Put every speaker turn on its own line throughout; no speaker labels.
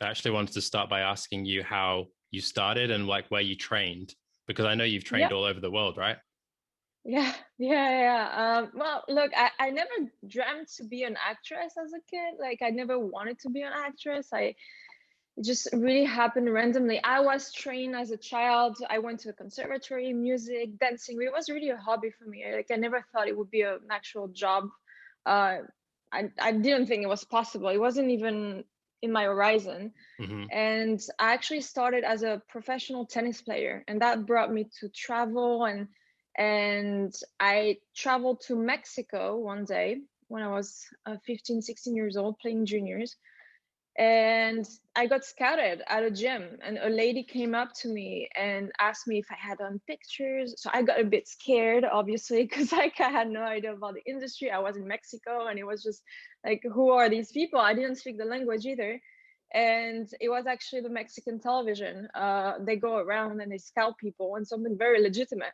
I actually wanted to start by asking you how you started and like where you trained, because I know you've trained
Yeah,
all over the world, right?
yeah. Well, look, I never dreamt to be an actress as a kid. Like, I never wanted to be an actress. It just really happened randomly. I was trained as a child. I went to a conservatory, music, dancing. It was really a hobby for me. Like, I never thought it would be an actual job. Uh, I didn't think it was possible. It wasn't even in my horizon.
Hmm.
And I actually started as a professional tennis player, and that brought me to travel, and I traveled to Mexico one day when I was 15, 16 years old playing juniors. And I got scouted at a gym, and a lady came up to me and asked me if I had done pictures. So I got a bit scared, obviously, because like I had no idea about the industry. I was in Mexico, and it was just like, who are these people? I didn't speak the language either. And it was actually the Mexican television. They go around and they scout people, and something very legitimate.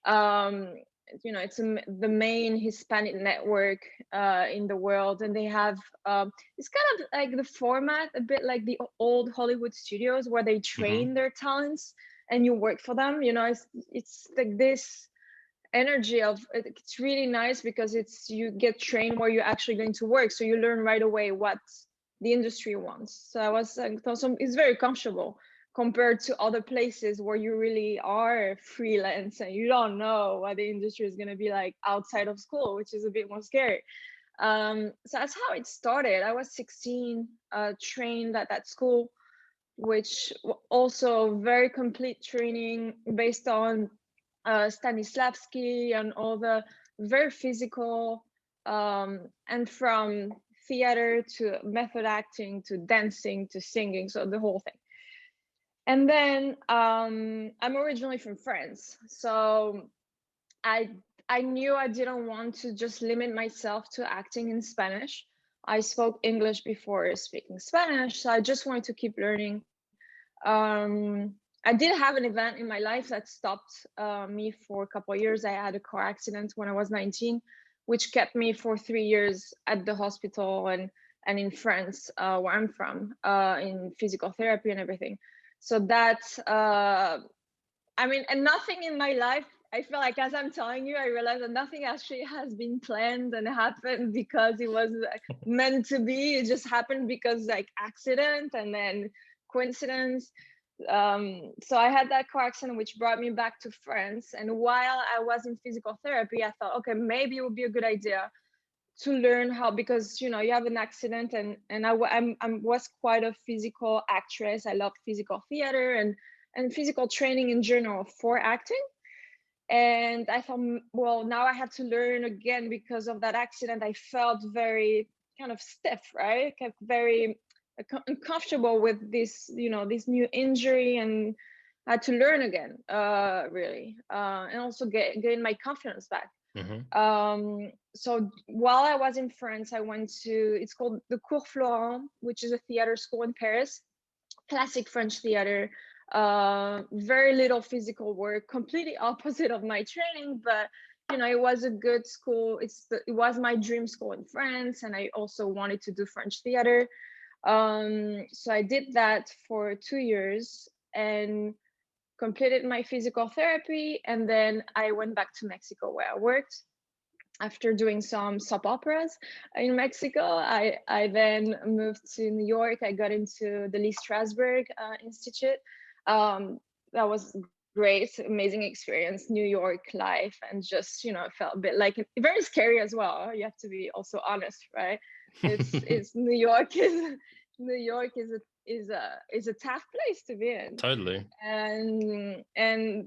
Um, it's the main Hispanic network in the world, and they have it's kind of like the format, a bit like the old Hollywood studios where they
Hmm.
train their talents and you work for them. It's like this energy of it's really nice because it's you get trained where you're actually going to work, so you learn right away what the industry wants. So I was like, so it's very comfortable compared to other places where you really are freelance and you don't know what the industry is going to be like outside of school, which is a bit more scary. So that's how it started. I was 16, trained at that school, which also very complete training based on Stanislavski and all the very physical, and from theater to method acting to dancing to singing, so the whole thing. And then I'm originally from France, so I I knew I didn't want to just limit myself to acting in Spanish. I spoke English before speaking Spanish, so I just wanted to keep learning. I did have an event in my life that stopped me for a couple of years. I had a car accident when I was 19, which kept me for 3 years at the hospital and in France, where I'm from, in physical therapy and everything. So that's I mean, and nothing in my life, I feel like as I'm telling you, I realize that nothing actually has been planned and happened because it was meant to be. It just happened because like accident and then coincidence. So I had that car accident, which brought me back to France. And while I was in physical therapy, I thought, okay, maybe it would be a good idea to learn how, because you have an accident, and I was quite a physical actress. I loved physical theater and physical training in general for acting. And I thought, well, now I have to learn again because of that accident. I felt very kind of stiff, right? Kept very uncomfortable with this new injury, and I had to learn again, really, and also gain my confidence back.
Hmm.
So while I was in France, I went to, it's called the Cours Florent, which is a theater school in Paris, classic French theater. Very little physical work, completely opposite of my training, but it was a good school. It was my dream school in France, and I also wanted to do French theater. So I did that for 2 years and completed my physical therapy, and then I went back to Mexico where I worked. After doing some soap operas in Mexico, I then moved to New York. I got into the Lee Strasberg Institute. That was great, amazing experience, New York life, and just it felt a bit like very scary as well. You have to be also honest, right? It's New York is New York is a tough place to be in.
Totally.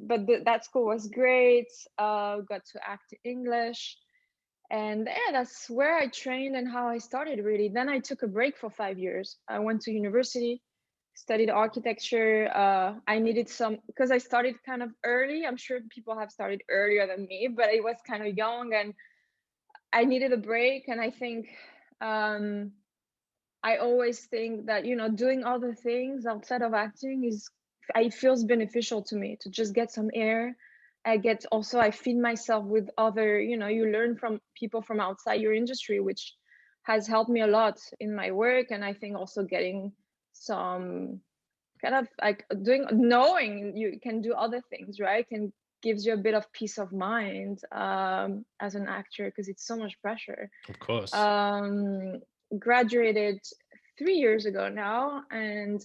But that school was great. Got to act English, and yeah, that's where I trained and how I started really. Then I took a break for 5 years. I went to university, studied architecture. I needed some, because I started kind of early. I'm sure people have started earlier than me, but it was kind of young, and I needed a break. And I think I always think that doing other things outside of acting is, it feels beneficial to me to just get some air. I feed myself with other, you learn from people from outside your industry, which has helped me a lot in my work, and I think also getting some kind of like knowing you can do other things, right? Can gives you a bit of peace of mind as an actor, because it's so much pressure.
Of course.
Graduated 3 years ago now, and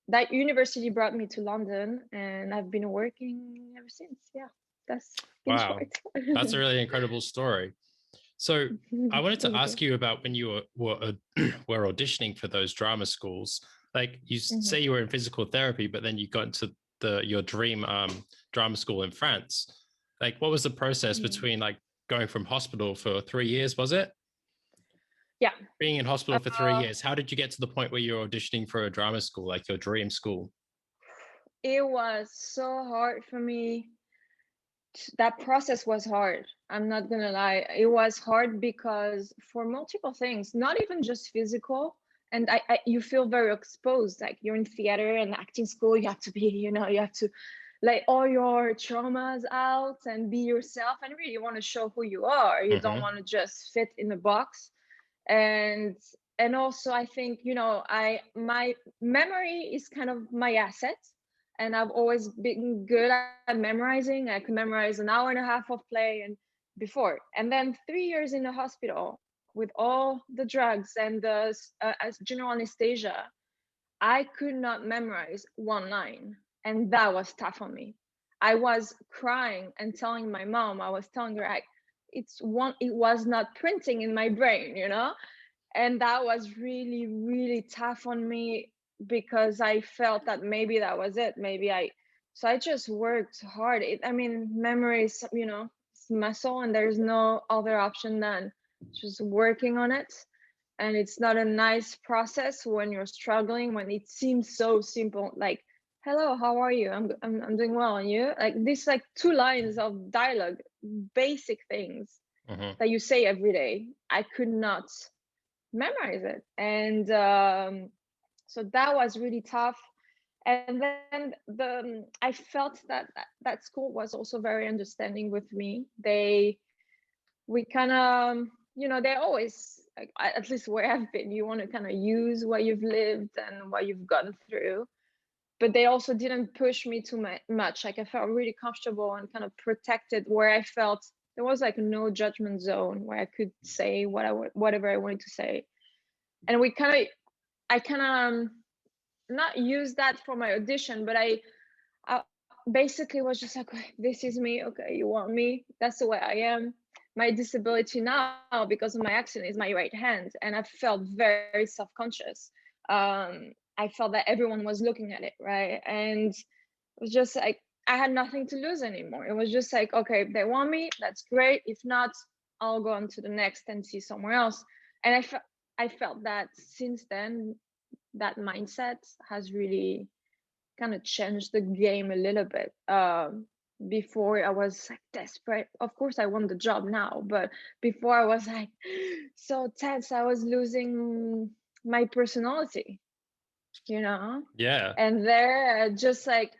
that university brought me to London, and I've been working ever since. Yeah, that's in
Wow.
short.
That's a really incredible story. So I wanted to
Thank
ask you about when you were auditioning for those drama schools. Like you say you were in physical therapy, but then you got into your dream drama school in France. Like, what was the process between like going from hospital for 3 years, was it?
Yeah.
Being in hospital for 3 years, how did you get to the point where you're auditioning for a drama school, like your dream school?
It was so hard for me. That process was hard. I'm not gonna lie. It was hard because for multiple things, not even just physical. And you feel very exposed. Like you're in theater and acting school, you have to be, you have to let all your traumas out and be yourself and really want to show who you are. You don't want to just fit in a box. And also I think, my memory is kind of my asset, and I've always been good at memorizing. I could memorize an hour and a half of play and before. And then 3 years in the hospital with all the drugs and the general anesthesia, I could not memorize one line. And that was tough on me. I was crying and telling my mom, I was telling her, it was not printing in my brain, And that was really, really tough on me, because I felt that maybe that was it. So I just worked hard. Memory is, it's muscle, and there's no other option than just working on it. And it's not a nice process when you're struggling, when it seems so simple, like, hello, how are you? I'm doing well, and you? Like this, like 2 lines of dialogue, basic things that you say every day. I could not memorize it. And so that was really tough. And then I felt that school was also very understanding with me. We kind of, they always, like, at least where I've been, you want to kind of use what you've lived and what you've gone through, but they also didn't push me too much. Like I felt really comfortable and kind of protected, where I felt there was like no judgment zone, where I could say whatever I wanted to say. And I kind of not use that for my audition, but I basically was just like, okay, this is me. Okay, you want me? That's the way I am. My disability now, because of my accident, is my right hand, and I felt very self-conscious. I felt that everyone was looking at it, right? And it was just like I had nothing to lose anymore. It was just like, okay, if they want me, that's great. If not, I'll go on to the next and see somewhere else. And I felt that since then, that mindset has really kind of changed the game a little bit. Before I was like desperate. Of course, I want the job now, but before I was like so tense. I was losing my personality,
Yeah.
And there, just like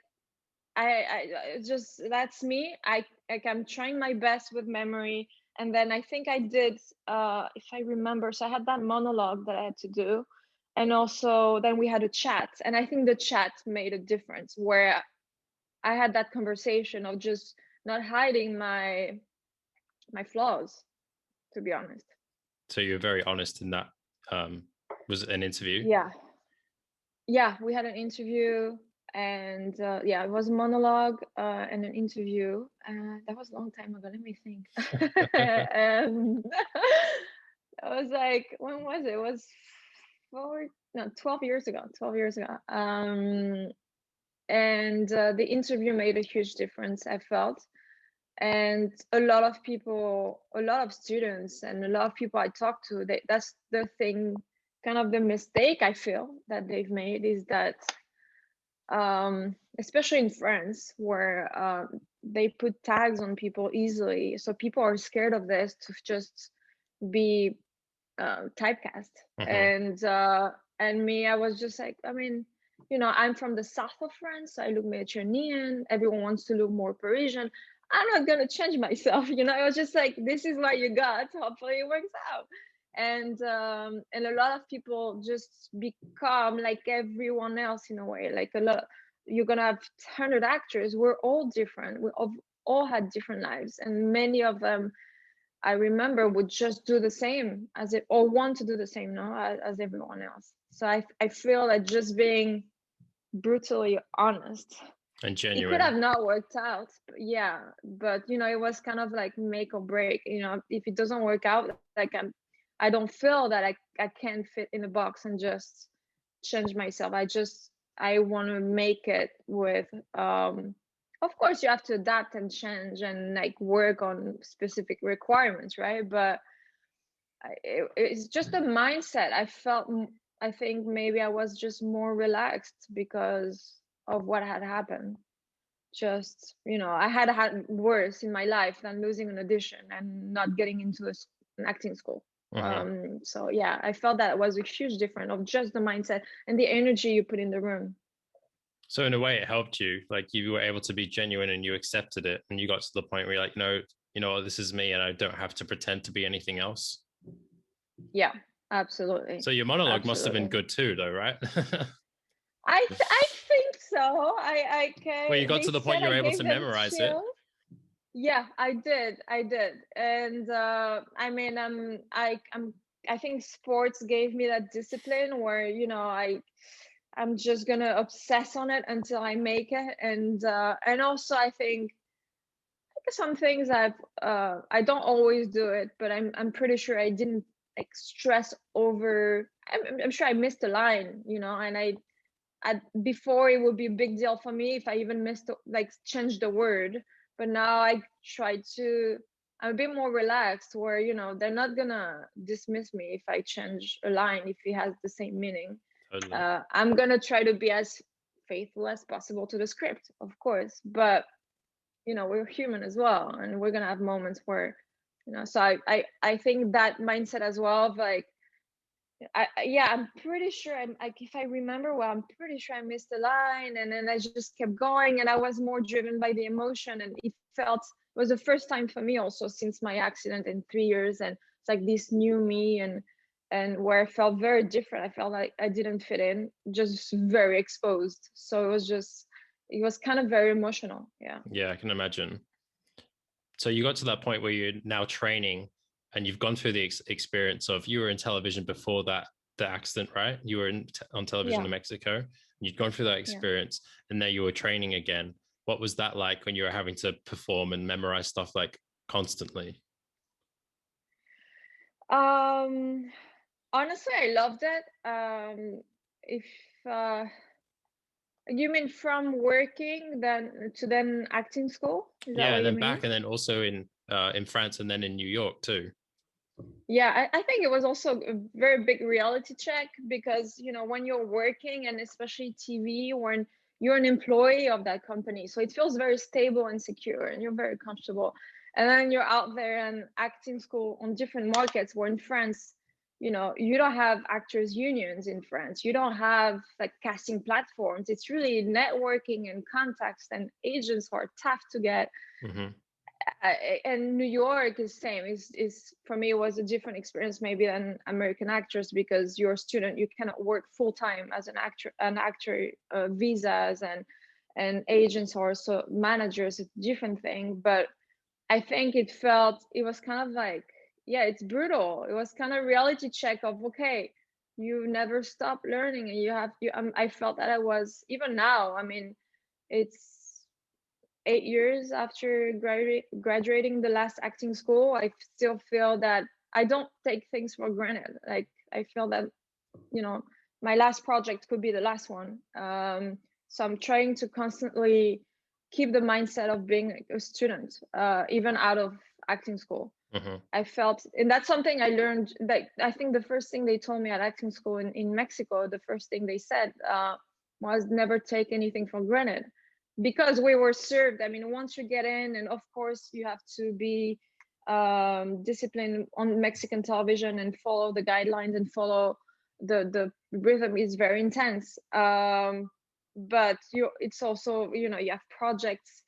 I just, that's me. I'm trying my best with memory. And then I think I did, if I remember, so I had that monologue that I had to do, and also then we had a chat, and I think the chat made a difference, where I had that conversation of just not hiding my flaws, to be honest.
So you're very honest in that. Was it an interview?
Yeah, we had an interview, and it was a monologue and an interview. That was a long time ago. Let me think. And that was like, when was it? It was 12 years ago. 12 years ago. And the interview made a huge difference, I felt. And a lot of people, a lot of students, and a lot of people I talked to, that's the thing, kind of the mistake I feel that they've made, is that especially in France, where they put tags on people easily, so people are scared of this, to just be typecast. And me, I was just like, I'm from the south of France, so I look Mediterranean. Everyone wants to look more Parisian. I'm not gonna change myself, I was just like, this is what you got, hopefully it works out. and a lot of people just become like everyone else in a way. Like a lot, you're gonna have 100 actors. We're all different. All had different lives, and many of them, I remember, would just do the same as it, or want to do the same, no, as everyone else. So I feel that just being brutally honest,
and
it could
genuine.
have not worked out. Yeah, but you know, it was kind of like make or break. You know, if it doesn't work out, like I don't feel that I can't fit in a box and just change myself. I want to make it with of course you have to adapt and change and like work on specific requirements, right? But it's just a mindset. I think maybe I was just more relaxed because of what had happened. Just, you know, I had worse in my life than losing an audition and not getting into an acting school. So yeah, I felt that was a huge difference of just the mindset and the energy you put in the room.
So in a way, it helped you. Like you were able to be genuine and you accepted it, and you got to the point where you're like, no, you know, this is me, and I don't have to pretend to be anything else.
Yeah, absolutely.
So your monologue
Absolutely.
must have been good too, though, right?
I think so. I can.
Well, you got
They
to the point
said
you
I
were able
gave
to
them
memorize it.
chills. Yeah, I did, and I mean, I think sports gave me that discipline where, you know, I'm just gonna obsess on it until I make it, and also I think some things I don't always do it, but I'm pretty sure I didn't like stress over. I'm sure I missed a line, you know, and before it would be a big deal for me if I even missed like change the word, but now I try to. I'm a bit more relaxed where, you know, they're not gonna dismiss me if I change a line if it has the same meaning.
Totally.
I'm gonna try to be as faithful as possible to the script, of course, but you know, we're human as well, and we're gonna have moments where, you know, so I think that mindset as well of like, yeah, I'm pretty sure I'm like, if I remember well, I'm pretty sure I missed a line, and then I just kept going, and I was more driven by the emotion, and it was the first time for me also since my accident in 3 years, and it's like this new me, and where I felt very different. I felt like I didn't fit in, just very exposed. So it was kind of very emotional.
Yeah, I can imagine. So you got to that point where you're now training, and you've gone through the experience of, you were in television before the accident, right? You were on television in Mexico, and you'd gone through that experience, and now you were training again. What was that like when you were having to perform and memorize stuff like constantly?
Honestly, I loved it. If you mean from working then to then acting school, is that
Yeah,
what
and
you
then
mean?
back, and then also in France, and then in New York too.
Yeah, I think it was also a very big reality check because, you know, when you're working, and especially TV, when you're an employee of that company, so it feels very stable and secure, and you're very comfortable. And then you're out there and acting school on different markets. Where in France, you know, you don't have actors unions in France. You don't have like casting platforms. It's really networking and contacts and agents who are tough to get. And New York is same. Is for me, it was a different experience maybe than American actors, because you're a student, you cannot work full time as an actor. Visas and agents or so managers, it's a different thing. But I think it was kind of like, yeah, it's brutal. It was kind of reality check of, okay, you never stop learning, and I felt that I was, even now, I mean, it's 8 years after graduating the last acting school, I still feel that I don't take things for granted. Like, I feel that, you know, my last project could be the last one. So I'm trying to constantly keep the mindset of being a student, even out of acting school. I felt, and that's something I learned. Like, I think the first thing they told me at acting school in Mexico, the first thing they said was never take anything for granted, because we were served. I mean, once you get in, and of course you have to be disciplined on Mexican television and follow the guidelines and follow the rhythm is very intense. But it's also, you know, you have projects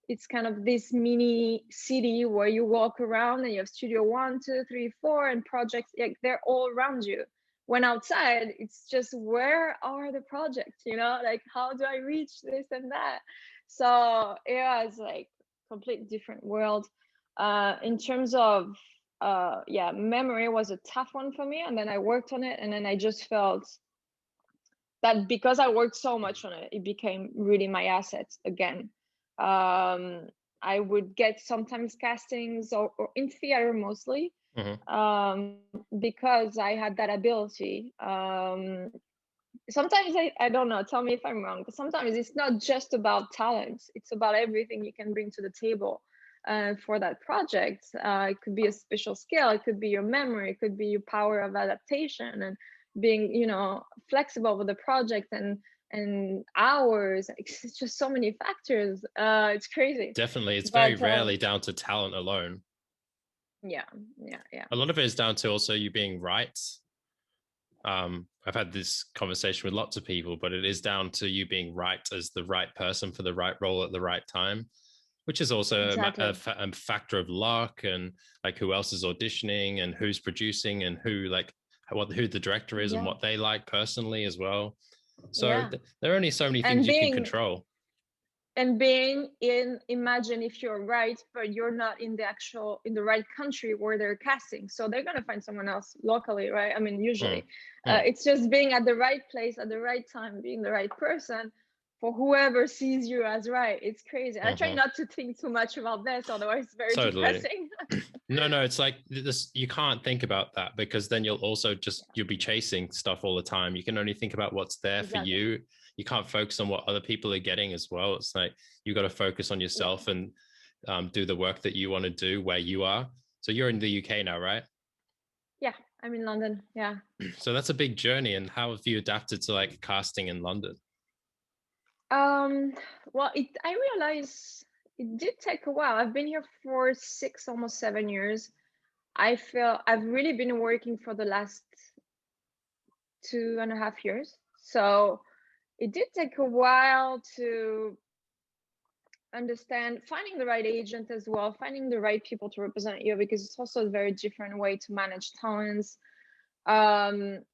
it's kind of this mini city where you walk around and you have studio 1, 2, 3, 4, and projects, like they're all around you. When outside, it's just, where are the projects, you know, like how do I reach this and that? So yeah, it's like completely different world. In terms of yeah, memory was a tough one for me, and then I worked on it, and then I just felt that because I worked so much on it, it became really my asset again. I would get sometimes castings or in theater mostly, because I had that ability. Sometimes I don't know, tell me if I'm wrong, but sometimes it's not just about talent, it's about everything you can bring to the table for that project. It could be a special skill, it could be your memory, it could be your power of adaptation, and being, you know, flexible with the project, and hours. It's just so many factors. It's crazy.
Definitely. It's very
But
rarely down to talent alone.
yeah.
A lot of it is down to also you being right. I've had this conversation with lots of people, but it is down to you being right as the right person for the right role at the right time, which is also
Exactly.
a factor of luck, and like who else is auditioning and who's producing and who the director is and what they like personally as well. So there are only so many things you can control.
And imagine if you're right, but you're not in the right country where they're casting, so they're going to find someone else locally, right? I mean, usually it's just being at the right place at the right time, being the right person for whoever sees you as right. It's crazy. I try not to think too much about this, otherwise it's very depressing.
No, it's like this, you can't think about that, because then you'll be chasing stuff all the time. You can only think about what's there for you. You can't focus on what other people are getting as well. It's like you got to focus on yourself and do the work that you want to do where you are. So you're in the UK now, right?
Yeah, I'm in London. Yeah.
So that's a big journey. And how have you adapted to like casting in London?
Well, I realize it did take a while. I've been here for 6, almost 7 years. I feel I've really been working for the last 2.5 years. So it did take a while to understand, finding the right agent as well, finding the right people to represent you, because it's also a very different way to manage talents. And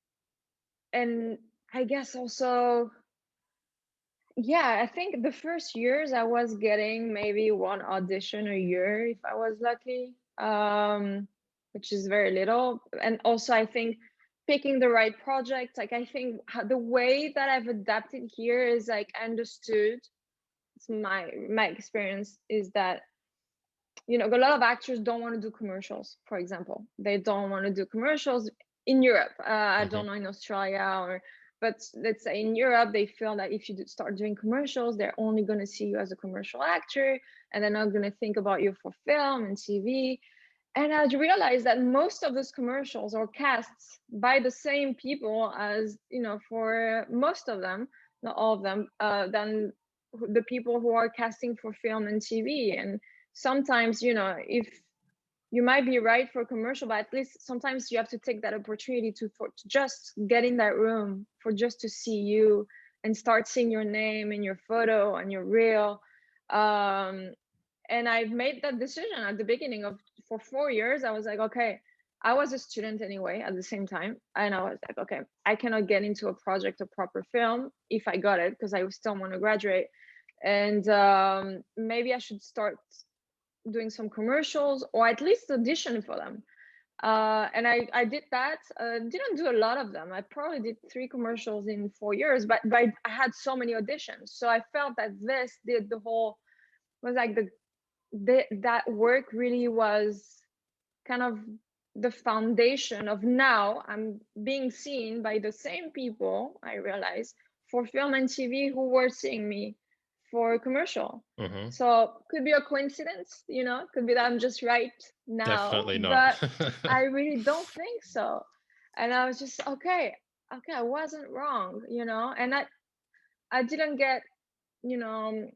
I guess also, yeah, I think the first years I was getting maybe 1 audition a year if I was lucky, which is very little. And also I think picking the right project, like I think the way that I've adapted here is like I understood, it's my experience is that, you know, a lot of actors don't want to do commercials, for example. They don't want to do commercials in Europe. I don't know in Australia, but let's say in Europe, they feel that if you start doing commercials, they're only going to see you as a commercial actor, and they're not going to think about you for film and TV. And I realized that most of those commercials are cast by the same people as, you know, for most of them, not all of them, than the people who are casting for film and TV. And sometimes, you know, if you might be right for a commercial, but at least sometimes you have to take that opportunity to just get in that room, for just to see you and start seeing your name and your photo and your reel. And I've made that decision at the beginning for 4 years. I was like, okay, I was a student anyway at the same time. And I was like, okay, I cannot get into a project, a proper film, if I got it, because I still want to graduate. And maybe I should start doing some commercials, or at least audition for them. And I did that. Didn't do a lot of them. I probably did 3 commercials in 4 years, but I had so many auditions. So I felt that this did the whole, was like that work really was kind of the foundation of, now I'm being seen by the same people, I realized, for film and TV, who were seeing me for a commercial. So could be a coincidence, you know, could be that I'm just right now.
Definitely not.
But I really don't think so. And I was just, okay, I wasn't wrong, you know. And I didn't get, you know,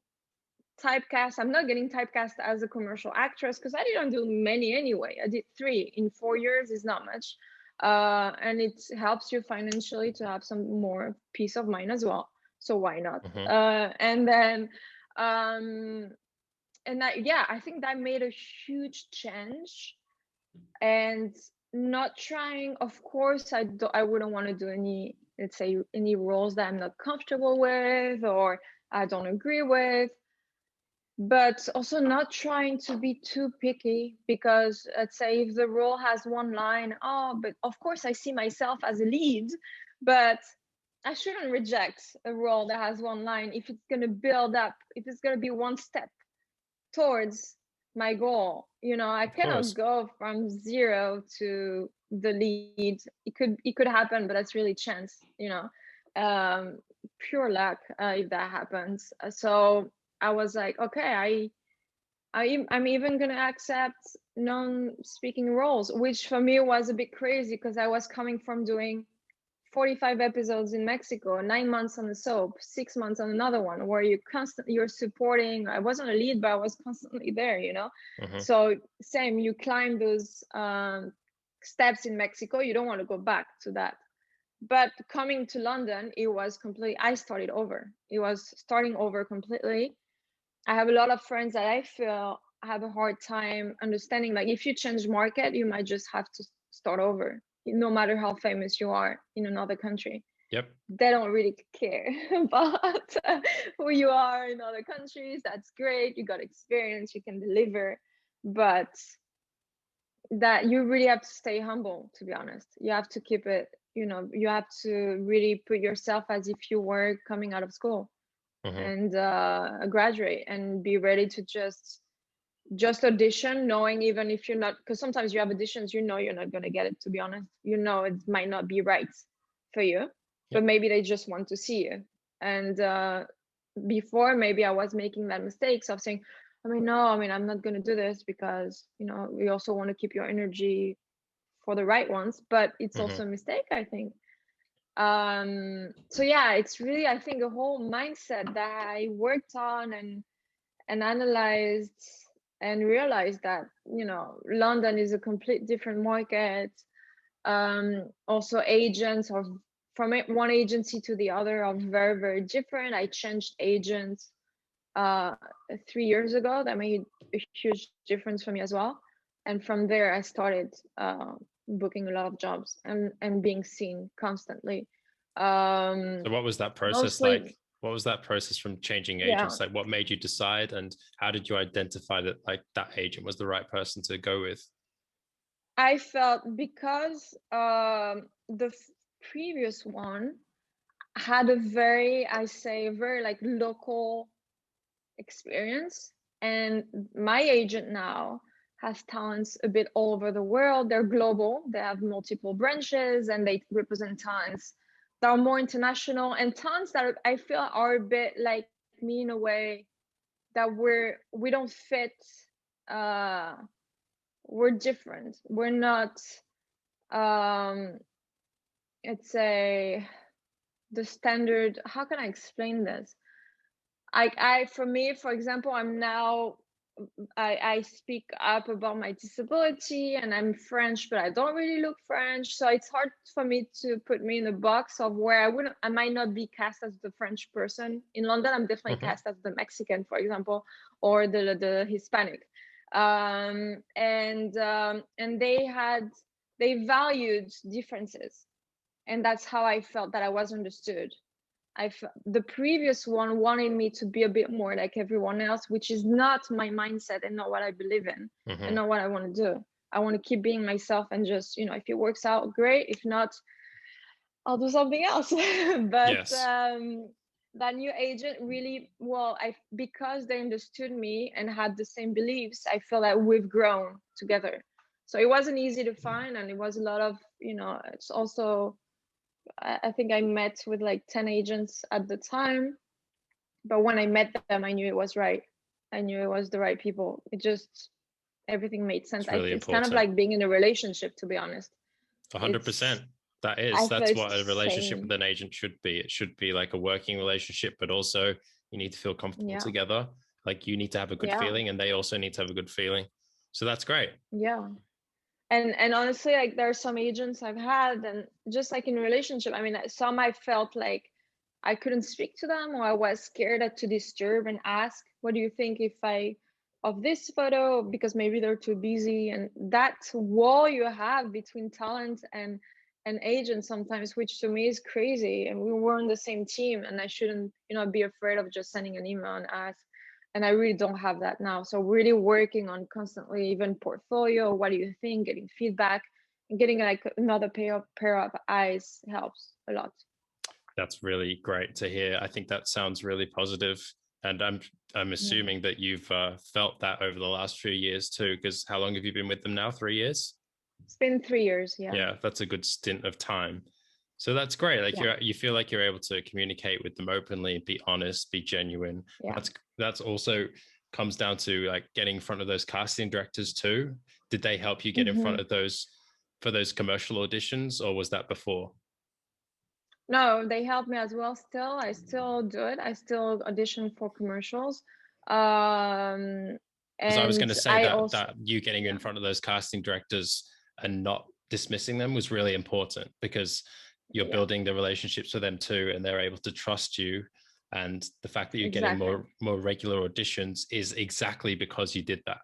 typecast. I'm not getting typecast as a commercial actress, because I didn't do many anyway. I did 3 in 4 years, is not much. And it helps you financially to have some more peace of mind as well. So why not? And then I think that made a huge change. And not trying, of course, I wouldn't want to do any, let's say, any roles that I'm not comfortable with or I don't agree with, but also not trying to be too picky, because let's say if the role has one line, oh, but of course I see myself as a lead, but I shouldn't reject a role that has one line if it's going to build up, if it's going to be one step towards my goal. I cannot go from 0 to the lead. It could happen, but that's really chance, pure luck if that happens. So I was like, okay, I'm even gonna accept non-speaking roles, which for me was a bit crazy because I was coming from doing 45 episodes in Mexico, 9 months on the soap, 6 months on another one, where you're supporting. I wasn't a lead, but I was constantly there, So same, you climb those steps in Mexico, you don't want to go back to that. But coming to London, it was completely, I started over. It was starting over completely. I have a lot of friends that I feel have a hard time understanding, like if you change market, you might just have to start over, no matter how famous you are in another country.
Yep.
They don't really care about who you are in other countries. That's great. You got experience, you can deliver, but that you really have to stay humble, to be honest. You have to keep it, you have to really put yourself as if you were coming out of school and graduate, and be ready to just audition, knowing even if you're not, because sometimes you have auditions, you're not going to get it, to be honest. It might not be right for you, but maybe they just want to see you. And before, maybe I was making that mistakes of saying, I'm not going to do this, because we also want to keep your energy for the right ones, but it's also a mistake, I think. So yeah, it's really, I think, a whole mindset that I worked on and analyzed, and realized that London is a complete different market. Also, agents are from one agency to the other are very, very different. I changed agents 3 years ago. That made a huge difference for me as well. And from there, I started booking a lot of jobs and being seen constantly.
So what was that process like? What was that process from changing agents?
Yeah.
Like, what made you decide, and how did you identify that like that agent was the right person to go with?
I felt, because the previous one had a very like local experience, and my agent now has talents a bit all over the world. They're global, they have multiple branches, and they represent talents that are more international, and talents that I feel are a bit like me in a way, that we don't fit. We're different. We're not it's the standard. How can I explain this? For me, for example, I speak up about my disability, and I'm French, but I don't really look French. So it's hard for me to put me in a box of where I might not be cast as the French person. In London, I'm definitely cast as the Mexican, for example, or the Hispanic. And they valued differences. And that's how I felt that I was understood. The previous one wanted me to be a bit more like everyone else, which is not my mindset and not what I believe in and not what I want to do. I want to keep being myself, and just, if it works out, great. If not, I'll do something else. But that new agent really, because they understood me and had the same beliefs, I feel that we've grown together. So it wasn't easy to find, and it was a lot of, it's also, I think I met with like 10 agents at the time, but when I met them, I knew it was right. I knew it was the right people. Everything made sense. It's kind of like being in a relationship, to be honest.
100%. That's what a relationship with an agent should be. It should be like a working relationship, but also you need to feel comfortable together. Like, you need to have a good feeling, and they also need to have a good feeling. So that's great.
Yeah. And honestly, like, there are some agents I've had, and just like in a relationship, some I felt like I couldn't speak to them, or I was scared to disturb and ask, what do you think if I of this photo because maybe they're too busy, and that wall you have between talent and agent sometimes, which to me is crazy. And we were on the same team, and I shouldn't, be afraid of just sending an email and ask. And I really don't have that now. So really working on constantly, even portfolio, what do you think, getting feedback, and getting like another pair of eyes helps a lot.
That's really great to hear. I think that sounds really positive. And I'm assuming that you've felt that over the last few years too, because how long have you been with them now? 3 years?
It's been 3 years, yeah.
Yeah, that's a good stint of time. So that's great. Like you feel like you're able to communicate with them openly, be honest, be genuine.
Yeah.
That's also comes down to like getting in front of those casting directors too. Did they help you get in front of those for those commercial auditions, or was that before?
No, they help me as well. Still, I still do it. I still audition for commercials.
Because I was going
And
to say
I
that
also,
that you getting in front of those casting directors and not dismissing them was really important, because you're building the relationships with them too, and they're able to trust you. And the fact that you're getting more regular auditions is exactly because you did that.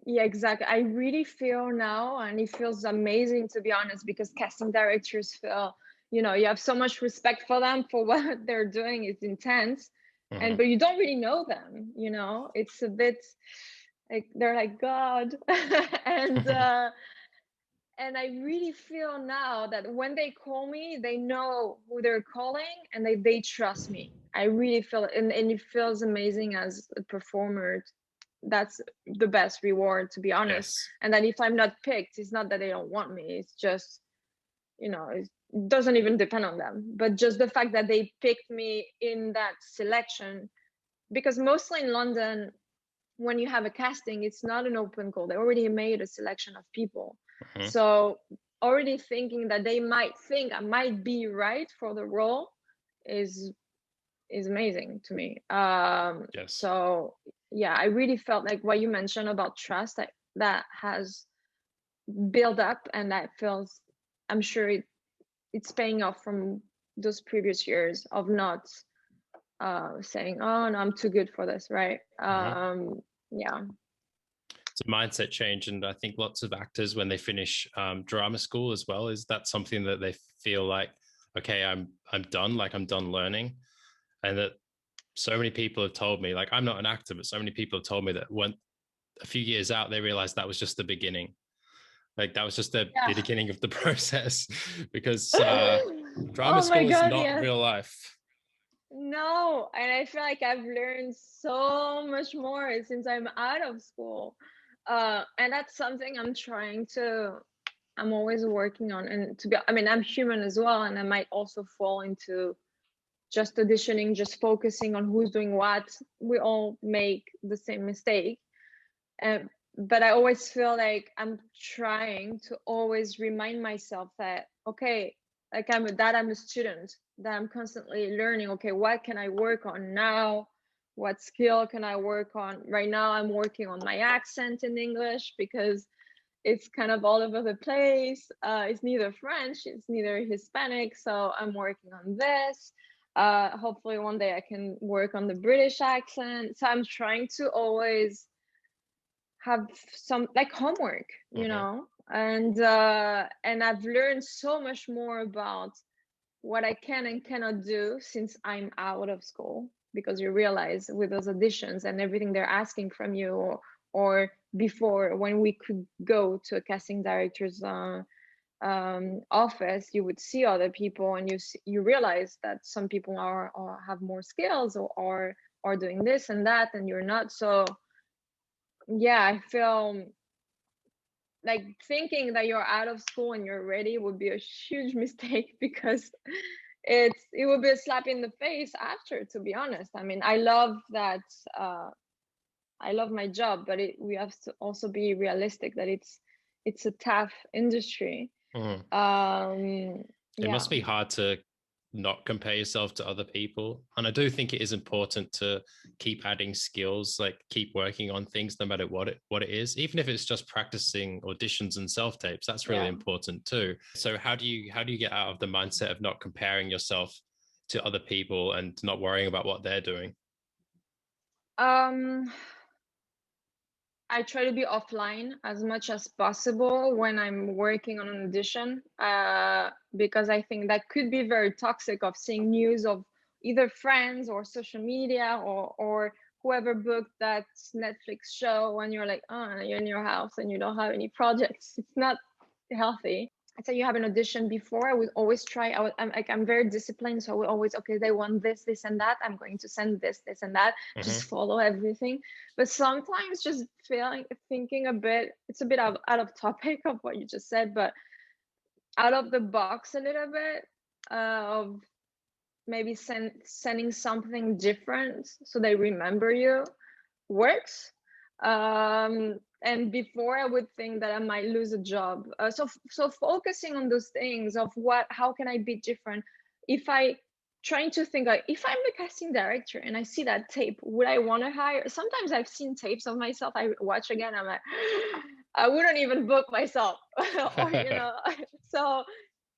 Yeah, exactly. I really feel now, and it feels amazing, to be honest, because casting directors feel, you have so much respect for them for what they're doing. It's intense.
Mhm.
But you don't really know them, it's a bit like they're like God. and and I really feel now that when they call me, they know who they're calling, and they trust me. I really feel it, and it feels amazing as a performer. That's the best reward, to be honest.
Yes.
And then if I'm not picked, it's not that they don't want me. It's just, it doesn't even depend on them. But just the fact that they picked me in that selection, because mostly in London, when you have a casting, it's not an open call. They already made a selection of people. So already thinking that they might think I might be right for the role is amazing to me.
Yes.
So yeah, I really felt like what you mentioned about trust, that has built up, and that feels, I'm sure it's paying off from those previous years of not saying, oh no, I'm too good for this, right? Yeah.
It's a mindset change, and I think lots of actors, when they finish drama school as well, is that something that they feel like, okay, I'm done, like I'm done learning. And that so many people have told me, like, I'm not an actor, but so many people have told me that when a few years out, they realized that was just the beginning. Like that was just the beginning of the process, because drama
Oh my
school is
God,
not
yes.
real life.
No, and I feel like I've learned so much more since I'm out of school. And that's something I'm always working on. And I'm human as well, and I might also fall into just auditioning, just focusing on who's doing what. We all make the same mistake. But I always feel like I'm trying to always remind myself that, okay, like I'm a student, that I'm constantly learning. Okay, what can I work on now? What skill can I work on? Right now, I'm working on my accent in English because it's kind of all over the place. It's neither French, it's neither Hispanic. So I'm working on this. Hopefully one day I can work on the British accent. So I'm trying to always have some like homework, and I've learned so much more about what I can and cannot do since I'm out of school, because you realize with those auditions and everything they're asking from you, or before, when we could go to a casting director's office, you would see other people, and you realize that some people are have more skills, or are doing this and that, and you're not. So yeah, I feel like thinking that you're out of school and you're ready would be a huge mistake, because it would be a slap in the face after, to be honest. I love that. I love my job, but we have to also be realistic that it's a tough industry.
It must be hard to not compare yourself to other people. And I do think it is important to keep adding skills, like keep working on things no matter what it is, even if it's just practicing auditions and self-tapes. That's really important too. So how do you get out of the mindset of not comparing yourself to other people and not worrying about what they're doing?
Um I try to be offline as much as possible when I'm working on an audition, because I think that could be very toxic, of seeing news of either friends or social media, or whoever booked that Netflix show, and you're like, oh, you're in your house and you don't have any projects. It's not healthy. I say you have an audition before, I would always try. I'm very disciplined, so I would always, okay, they want this and that. I'm going to send this and that. Just follow everything. But sometimes just thinking a bit, it's a bit out of topic of what you just said, but out of the box a little bit, of maybe sending something different so they remember you, works. And before, I would think that I might lose a job. So focusing on those things of how can I be different? If I trying to think, like, if I'm the casting director and I see that tape, would I want to hire? Sometimes I've seen tapes of myself, I watch again, I'm like, I wouldn't even book myself. Or so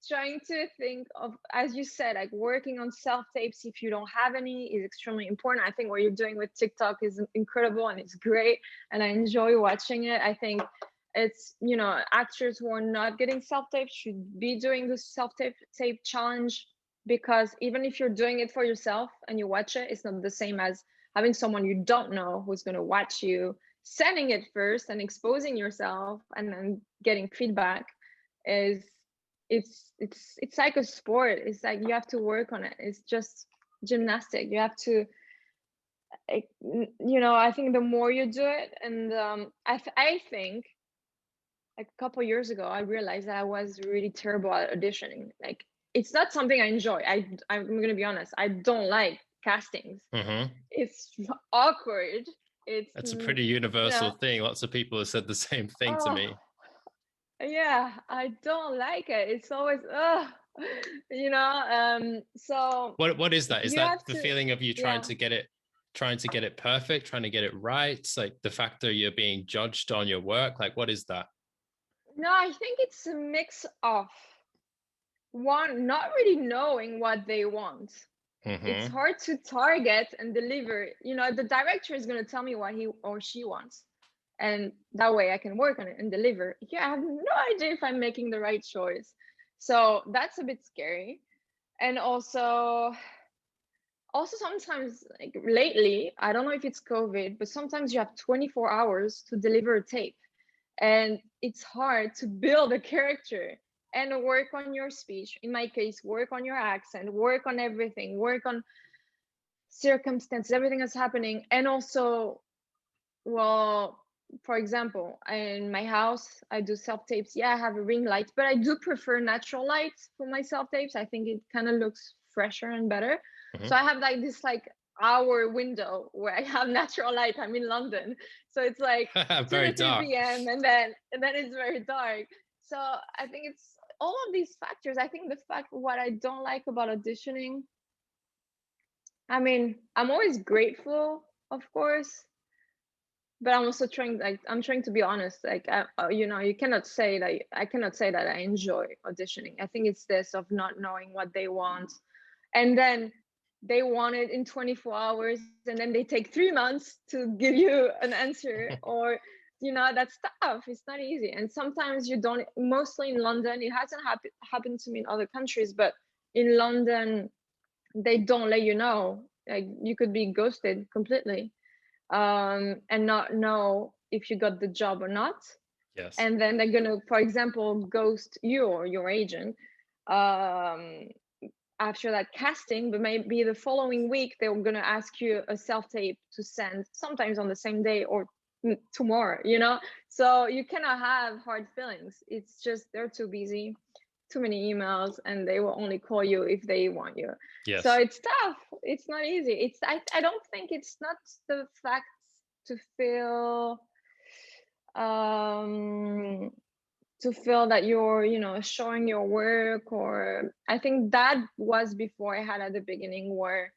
trying to think of, as you said, like working on self tapes if you don't have any is extremely important. I think what you're doing with TikTok is incredible and it's great, and I enjoy watching it. I think it's, actors who are not getting self tapes should be doing the self tape challenge, because even if you're doing it for yourself and you watch it, it's not the same as having someone you don't know who's going to watch you, sending it first and exposing yourself and then getting feedback. Is it's like a sport. It's like you have to work on it. It's just gymnastic. You have to, I think the more you do it, and I think, like a couple years ago, I realized that I was really terrible at auditioning. Like, it's not something I enjoy. I'm gonna be honest, I don't like castings. It's awkward.
That's a pretty universal thing. Lots of people have said the same thing to me.
Yeah, I don't like it. It's always so
what is that? Is that the feeling of you trying to get it perfect, trying to get it right? It's like the factor you're being judged on your work. Like, what is that?
No, I think it's a mix of one, not really knowing what they want. It's hard to target and deliver. The director is going to tell me what he or she wants, and that way I can work on it and deliver. Yeah, I have no idea if I'm making the right choice. So that's a bit scary. And also sometimes, like lately, I don't know if it's COVID, but sometimes you have 24 hours to deliver a tape, and it's hard to build a character and work on your speech. In my case, work on your accent, work on everything, work on circumstances, everything that's happening. And also, well, for example, in my house, I do self tapes. Yeah, I have a ring light, but I do prefer natural light for my self tapes. I think it kind of looks fresher and better. So I have like this hour window where I have natural light. I'm in London, so it's like 2 to 3 p.m. and then it's very dark. So I think it's all of these factors. I think the fact what I don't like about auditioning, I mean, I'm always grateful, of course, but I'm also trying to be honest. You cannot say that I cannot say that I enjoy auditioning. I think it's this of not knowing what they want, and then they want it in 24 hours, and then they take 3 months to give you an answer. Or that's tough. It's not easy, and sometimes you don't. Mostly in London, it hasn't happened to me in other countries, but in London, they don't let you know. Like, you could be ghosted completely, and not know if you got the job or not.
Yes.
And then they're gonna, for example, ghost you or your agent after that casting, but maybe the following week they're gonna ask you a self tape to send, sometimes on the same day or tomorrow. So you cannot have hard feelings. It's just they're too busy, too many emails, and they will only call you if they want you.
Yes.
So it's tough. It's not easy. I don't think it's not the fact to feel that you're showing your work, or I think that was before I had at the beginning, where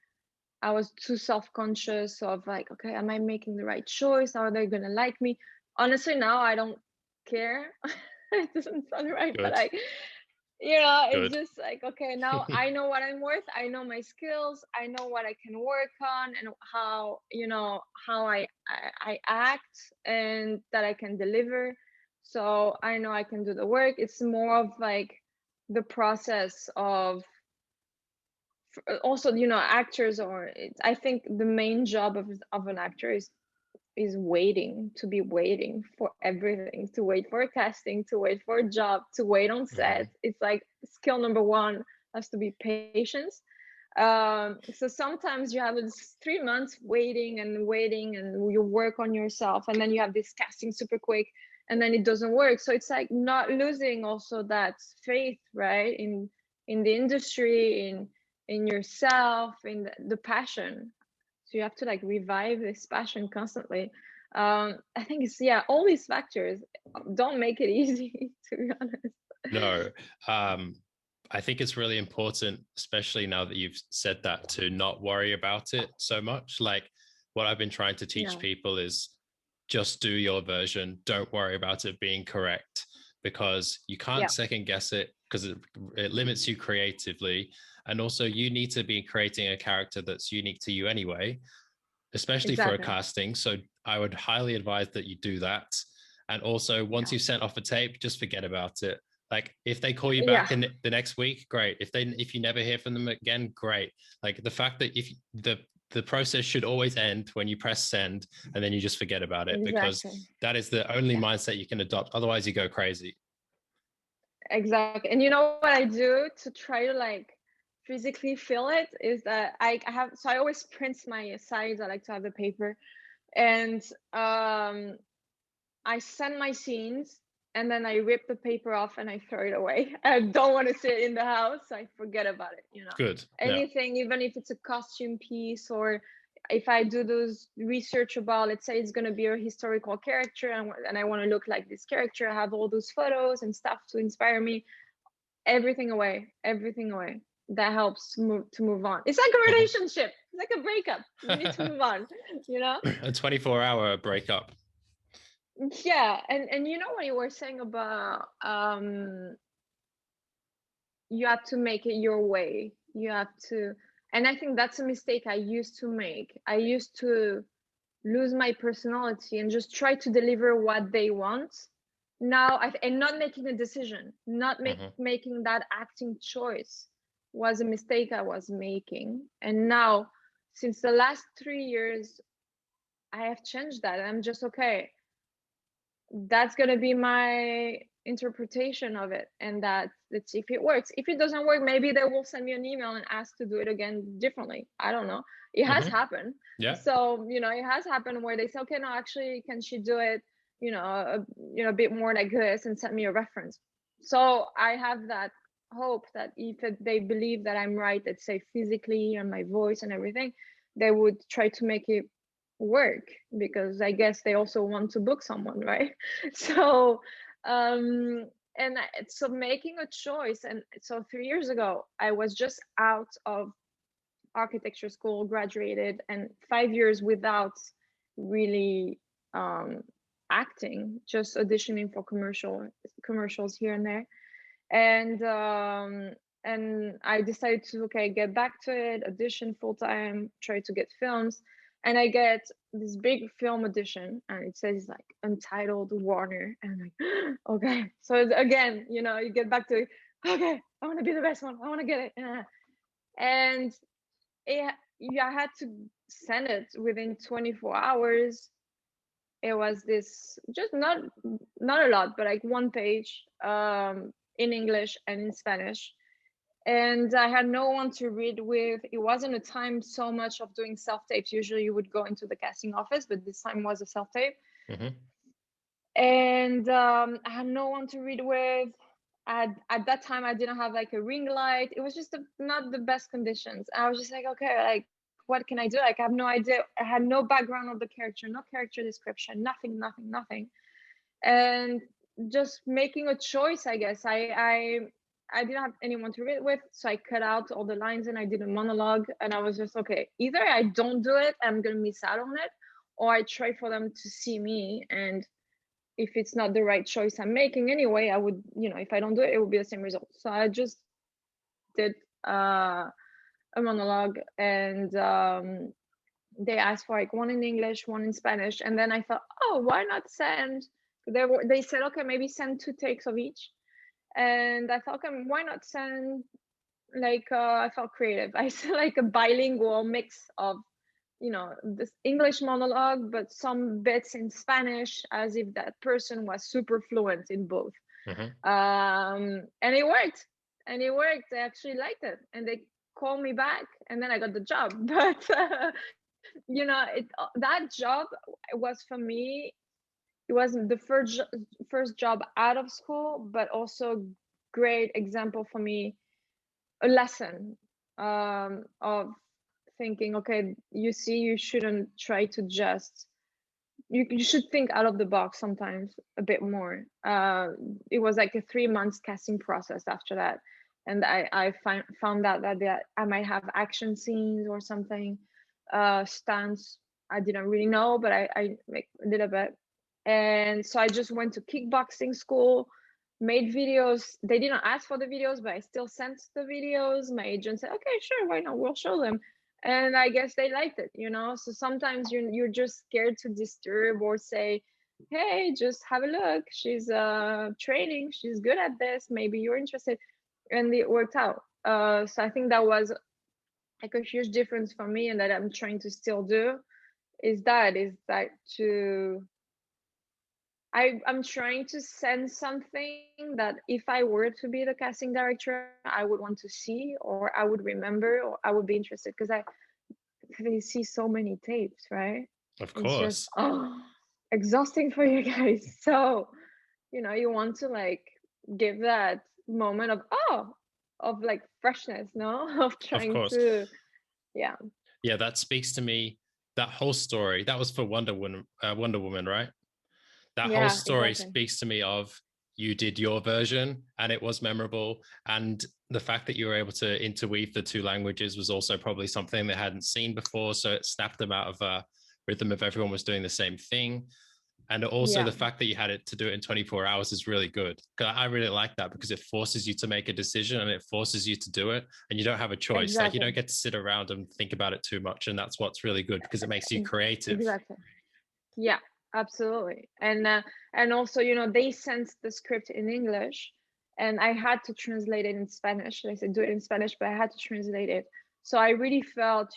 I was too self-conscious of like, okay, am I making the right choice? Are they gonna like me? Honestly, now I don't care. It doesn't sound right,
Good.
but it's
Good.
just like, okay, now I know what I'm worth. I know my skills. I know what I can work on, and how, how I act, and that I can deliver. So I know I can do the work. It's more of like the process of, also, actors, I think the main job of an actor is waiting, to be waiting for everything, to wait for a casting, to wait for a job, to wait on set. It's like skill number one has to be patience. So sometimes you have this 3 months waiting and waiting, and you work on yourself, and then you have this casting super quick, and then it doesn't work. So it's like not losing also that faith, right, in the industry, in yourself, in the passion. So you have to like revive this passion constantly. I think it's, yeah, all these factors don't make it easy, to be honest.
No, I think it's really important, especially now that you've said that, to not worry about it so much. Like, what I've been trying to teach people is just do your version. Don't worry about it being correct, because you can't second guess it, because it limits you creatively. And also, you need to be creating a character that's unique to you anyway, especially for a casting. So I would highly advise that you do that. And also, once you've sent off a tape, just forget about it. Like, if they call you back in the next week, great. If you never hear from them again, great. Like, the fact that if the process should always end when you press send, and then you just forget about it, because that is the only mindset you can adopt. Otherwise, you go crazy.
Exactly. And you know what I do to try to like physically feel it is that I always print my sides. I like to have the paper, and I send my scenes, and then I rip the paper off and I throw it away. I don't want to see it in the house, so I forget about it,
Good.
Anything, even if it's a costume piece, or if I do those research about, let's say it's going to be a historical character, and I want to look like this character, I have all those photos and stuff to inspire me. Everything away. That helps to move on. It's like a relationship. It's like a breakup. You need to move on,
A 24-hour breakup.
Yeah. And you know what you were saying about you have to make it your way. You have to, and I think that's a mistake I used to make. I used to lose my personality and just try to deliver what they want. Now and not making a decision, not making that acting choice was a mistake I was making. And now, since the last 3 years, I have changed that. I'm just, okay, that's going to be my interpretation of it, and that let's see if it works. If it doesn't work, maybe they will send me an email and ask to do it again differently. I don't know. It has happened. So it has happened where they say, okay, no, actually, can she do it a bit more like this, and send me a reference. So I have that hope that if they believe that I'm right, let's say physically, and my voice and everything, they would try to make it work, because I guess they also want to book someone, right? So so making a choice. And so 3 years ago, I was just out of architecture school, graduated, and 5 years without really acting, just auditioning for commercials here and there. And I decided to, okay, get back to it, audition full time, try to get films. And I get this big film audition, and it says like Untitled Warner, and I'm like, okay. So again, you get back to, okay, I want to be the best one, I want to get it. And I had to send it within 24 hours. It was this, just not a lot, but like 1 page, in English and in Spanish. And I had no one to read with. It wasn't a time so much of doing self-tapes. Usually you would go into the casting office, but this time was a self-tape. And I had no one to read with. At that time, I didn't have like a ring light. It was just not the best conditions. I was just like, okay, like, what can I do? Like, I have no idea. I had no background of the character, no character description, nothing. And just making a choice, I guess. I didn't have anyone to read it with, so I cut out all the lines and I did a monologue. And I was just, okay, either I don't do it, I'm gonna miss out on it, or I try for them to see me. And if it's not the right choice I'm making anyway, I would, if I don't do it, it would be the same result. So I just did a monologue, and they asked for like one in English, one in Spanish, and then I thought, oh, why not send? They said, okay, maybe send 2 takes of each, and I thought, okay, why not send like I felt creative. I said like a bilingual mix of this English monologue, but some bits in Spanish, as if that person was super fluent in both. And it worked. They actually liked it, and they called me back, and then I got the job. But that job was, for me, it wasn't the first job out of school, but also great example for me, a lesson of thinking, okay, you shouldn't try to just, you should think out of the box sometimes a bit more. It was like a 3 months casting process after that, and I found out that I might have action scenes or something, stunts I didn't really know, but I like a little bit. And so I just went to kickboxing school, made videos. They didn't ask for the videos, but I still sent the videos. My agent said, okay, sure, why not, we'll show them. And I guess they liked it, so sometimes you're just scared to disturb or say, hey, just have a look, she's training, she's good at this, maybe you're interested. And it worked out. So I think that was like a huge difference for me, and that I'm trying to still do, is that I'm trying to send something that if I were to be the casting director, I would want to see, or I would remember, or I would be interested, because they see so many tapes, right?
Of
It's just
course.
exhausting for you guys. So you want to like give that moment of like freshness, no? Of
Of
trying
course.
to, yeah.
Yeah, that speaks to me. That whole story, that was for Wonder Woman, right? That whole
Yeah,
story
exactly.
speaks to me of, you did your version and it was memorable. And the fact that you were able to interweave the 2 languages was also probably something they hadn't seen before. So it snapped them out of a rhythm if everyone was doing the same thing. And also
Yeah,
the fact that you had it to do it in 24 hours is really good. I really like that, because it forces you to make a decision and it forces you to do it, and you don't have a choice. Like, you
exactly.
don't get to sit around and think about it too much. And that's what's really good, because it makes you creative.
Exactly. Yeah, absolutely. And also, they sent the script in English, and I had to translate it in Spanish. They said do it in Spanish, but I had to translate it. So I really felt,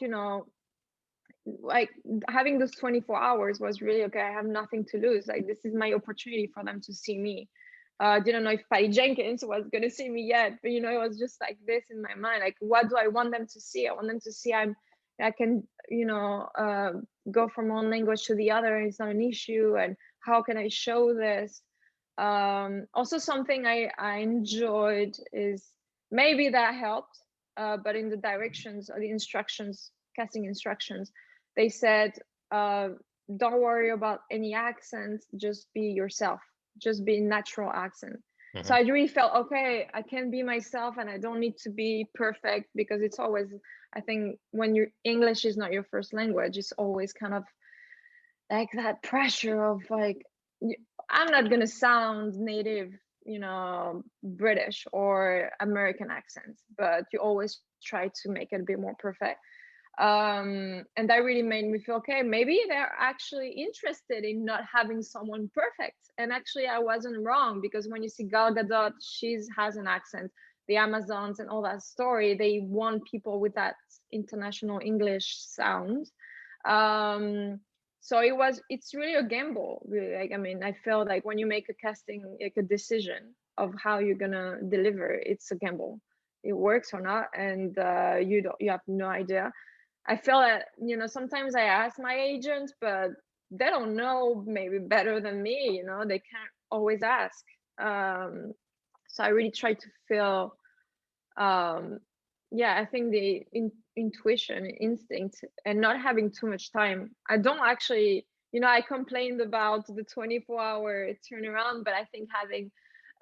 like having those 24 hours was really okay. I have nothing to lose. Like, this is my opportunity for them to see me. Didn't know if Patty Jenkins was gonna see me yet, but it was just like this in my mind. Like, what do I want them to see? I want them to see I can, go from one language to the other, and it's not an issue. And how can I show this? Also, something I enjoyed is, maybe that helped, but in the directions or the instructions, casting instructions, they said, don't worry about any accents, just be yourself, just be natural accent. So I really felt, okay, I can be myself, and I don't need to be perfect, because it's always, I think, when your English is not your first language, it's always kind of like that pressure of like, I'm not gonna sound native, British or American accents, but you always try to make it a bit more perfect. And that really made me feel, okay, maybe they're actually interested in not having someone perfect. And actually I wasn't wrong, because when you see Gal Gadot, she has an accent. The Amazons and all that story, they want people with that international English sound. So it's really a gamble, really. Like, I mean, I feel like when you make a casting, like a decision of how you're gonna deliver, it's a gamble. It works or not, and you have no idea. I feel that, sometimes I ask my agent, but they don't know maybe better than me, they can't always ask. So I really try to feel, yeah, I think the intuition, instinct, and not having too much time. I don't actually, I complained about the 24-hour turnaround, but I think having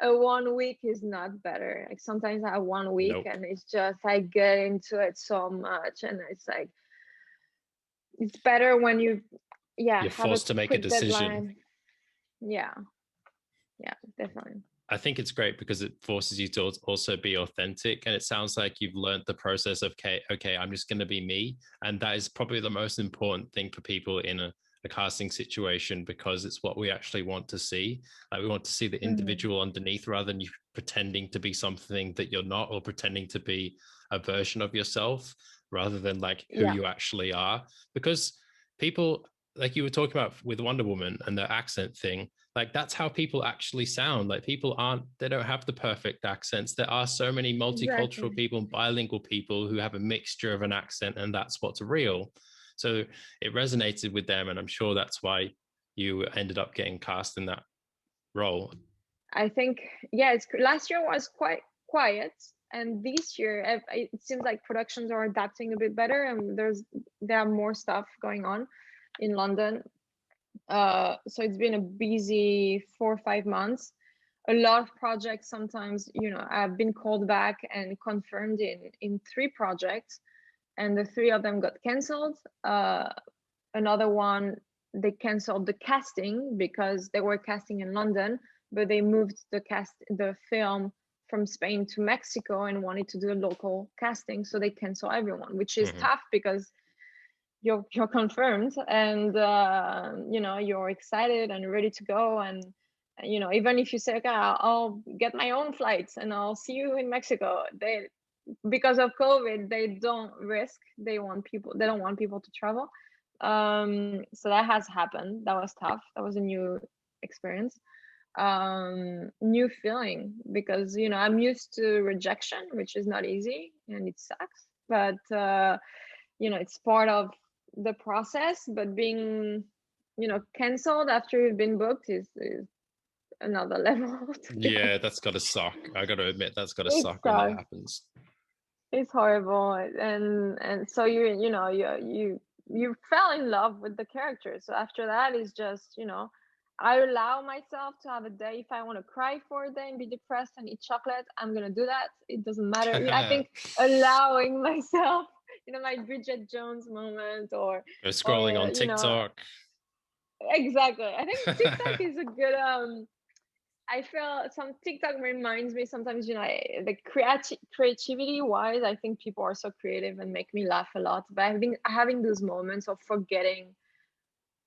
a 1 week is not better. Like, sometimes I have 1 week,
Nope.
and it's just, I get into it so much, and it's like, it's better when you
You're
have a
forced to make a
quick
decision.
deadline. Yeah. Yeah, definitely.
I think it's great because it forces you to also be authentic. And it sounds like you've learned the process of, okay, I'm just going to be me. And that is probably the most important thing for people in a casting situation, because it's what we actually want to see. Like, we want to see the individual underneath, rather than you pretending to be something that you're not, or pretending to be a version of yourself, rather than like who you actually are. Because people, like you were talking about with Wonder Woman and the accent thing, like that's how people actually sound. Like, people they don't have the perfect accents. There are so many multicultural people and bilingual people who have a mixture of an accent, and that's what's real. So it resonated with them, and I'm sure that's why you ended up getting cast in that role.
I think, yeah, last year was quite quiet, and this year it seems like productions are adapting a bit better, and there are more stuff going on in London. So it's been a busy 4 or 5 months. A lot of projects. Sometimes, I've been called back and confirmed in 3 projects, and the 3 of them got canceled. Another one, they canceled the casting because they were casting in London, but they moved the film from Spain to Mexico and wanted to do a local casting, so they cancel everyone, which is tough because you're confirmed, and you're excited and ready to go, and even if you say, okay, I'll get my own flights and I'll see you in Mexico, because of COVID, they don't risk. They don't want people to travel. So that has happened. That was tough. That was a new experience, new feeling, because I'm used to rejection, which is not easy and it sucks, but it's part of the process. But being canceled after you've been booked is another level.
Yeah, that's gotta suck. I gotta admit, that's gotta suck when that happens.
It's horrible, and so you fell in love with the character. So after that is just, I allow myself to have a day. If I want to cry for a day and be depressed and eat chocolate, I'm gonna do that. It doesn't matter. I think allowing myself, my Bridget Jones moment, or
scrolling on TikTok.
Exactly. I think TikTok is a good I feel some TikTok reminds me sometimes, the creativity wise, I think people are so creative and make me laugh a lot. But I think having those moments of forgetting,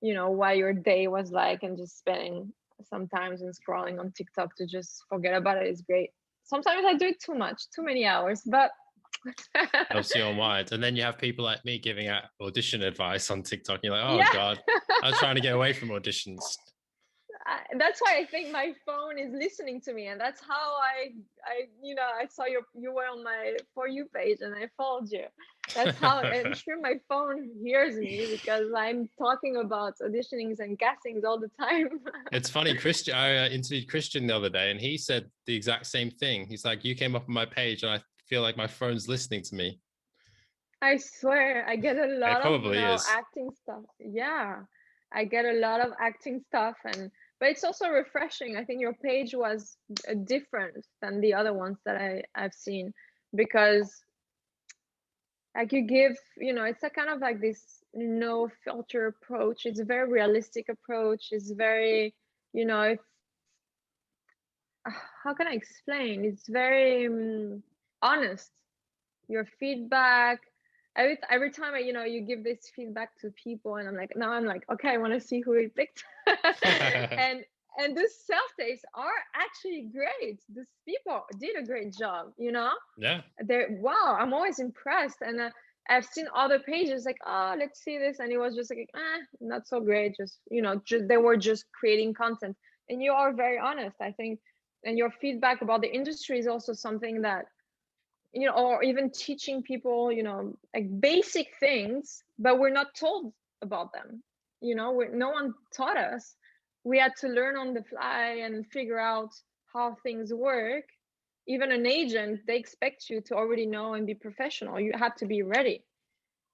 what your day was like, and just spending some time and scrolling on TikTok to just forget about it is great. Sometimes I do it too much, too many hours, but
helps you unwind. And then you have people like me giving out audition advice on TikTok. You're like, oh God, I was trying to get away from auditions.
That's why I think my phone is listening to me, and that's how I saw you were on my For You page, and I followed you. That's how I'm sure my phone hears me, because I'm talking about auditionings and castings all the time.
It's funny, Christian. I interviewed Christian the other day, and he said the exact same thing. He's like, you came up on my page, and I feel like my phone's listening to me.
I swear, I get a lot of
is.
acting stuff. Yeah, I get a lot of acting stuff, but it's also refreshing. I think your page was different than the other ones that I've seen, because like you give, it's a kind of like this no filter approach. It's a very realistic approach. It's very, how can I explain? It's very honest. Your feedback. Every time you give this feedback to people, and I'm like, okay, I want to see who he picked. and these self-tapes are actually great. These people did a great job,
Yeah.
Wow, I'm always impressed. And I've seen other pages like, oh, let's see this, and it was just like, not so great. Just they were just creating content, and you are very honest, I think. And your feedback about the industry is also something that, or even teaching people, like basic things, but we're not told about them. No one taught us. We had to learn on the fly and figure out how things work. Even an agent, they expect you to already know and be professional. You have to be ready.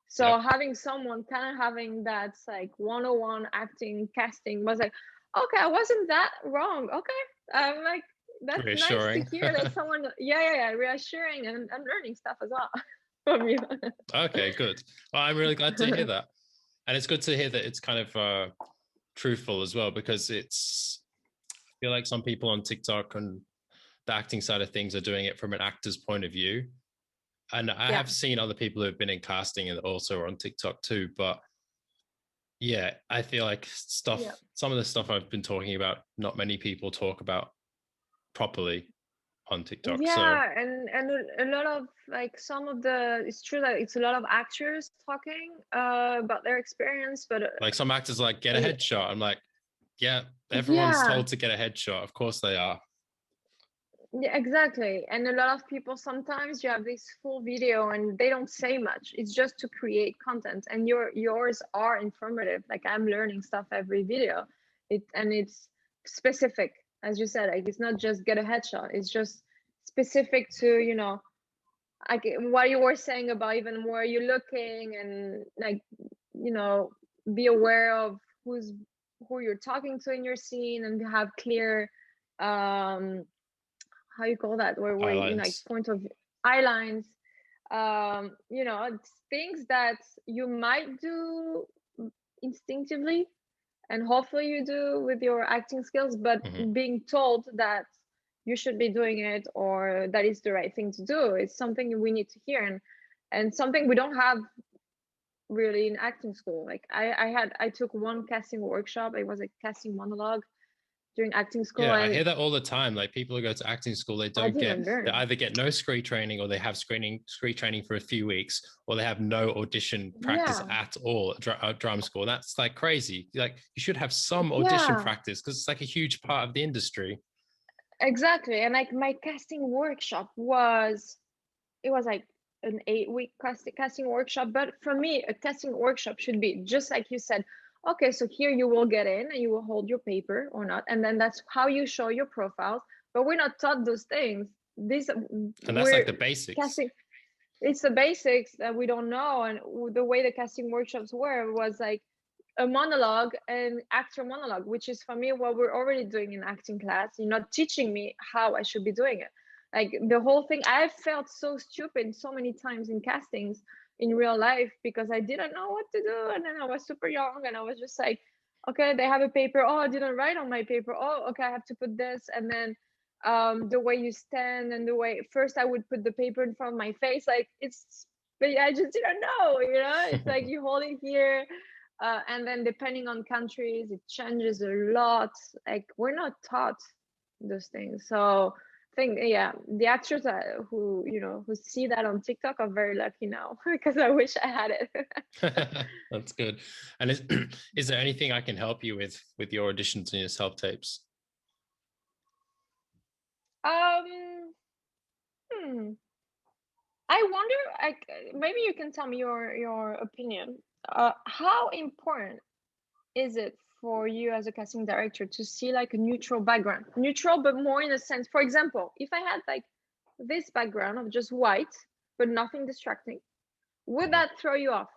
So having someone kind of having that like 101 acting casting was like, okay, I wasn't that wrong. Okay. I'm like, that's
reassuring.
Nice to hear that someone, reassuring, and learning stuff as well from you.
Okay, good. Well, I'm really glad to hear that. And it's good to hear that it's kind of truthful as well, because it's feel like some people on TikTok and the acting side of things are doing it from an actor's point of view. And I have seen other people who've been in casting and also are on TikTok too. But yeah, I feel like some of the stuff I've been talking about, not many people talk about properly on TikTok. So
Yeah, and a lot of like some of the, it's true that it's a lot of actors talking about their experience, but
like some actors like get a headshot. I'm like, yeah, everyone's
yeah,
told to get a headshot. Of course they are.
yeah, exactly. And a lot of people, sometimes you have this full video and they don't say much. It's just to create content, and yours are informative. Like I'm learning stuff every video. It's specific, as you said. Like it's not just get a headshot. It's just specific to, you know, like what you were saying about even where you're looking, and like, you know, be aware of who you're talking to in your scene, and have clear how you call that, where you know, like
Eyelines.
point of eye lines, you know, it's things that you might do instinctively, and hopefully you do with your acting skills, but being told that you should be doing it, or that is the right thing to do, is something we need to hear, and something we don't have really in acting school. Like I took one casting workshop. It was a casting monologue during acting school,
Yeah, I
and
hear that all the time. Like people who go to acting school,
I didn't
they
learn.
either get no screen training, or they have screen training for a few weeks, or they have no audition practice
Yeah,
at all at drama school. That's like crazy. Like you should have some audition
yeah,
practice because it's like a huge part of the industry.
exactly. And like my casting workshop was, it was like an 8 week casting workshop. But for me, a casting workshop should be just like you said. Okay, so here you will get in and you will hold your paper or not, and then that's how you show your profiles. But we're not taught those things. This
And that's like
we're
the basics.
casting. It's the basics that we don't know, and the way the casting workshops were was like a monologue and actor monologue, which is for me what we're already doing in acting class. You're not teaching me how I should be doing it. Like the whole thing, I felt so stupid so many times in castings in real life, because I didn't know what to do, and then I was super young, and I was just like, okay, they have a paper. Oh, I didn't write on my paper. Oh, okay, I have to put this, and then the way you stand, and the way first I would put the paper in front of my face, like it's, but I just didn't know, you know. It's like you hold it here, and then depending on countries it changes a lot. Like we're not taught those things. So I think, yeah, the actors who, you know, who see that on TikTok are very lucky now, because I wish I had it.
That's good. And is there anything I can help you with your auditions and your self tapes?
um hmm. I wonder, like, maybe you can tell me your opinion. How important is it for you as a casting director to see like a neutral background, neutral but more in a sense? For example, if I had like this background of just white but nothing distracting, would that throw you off?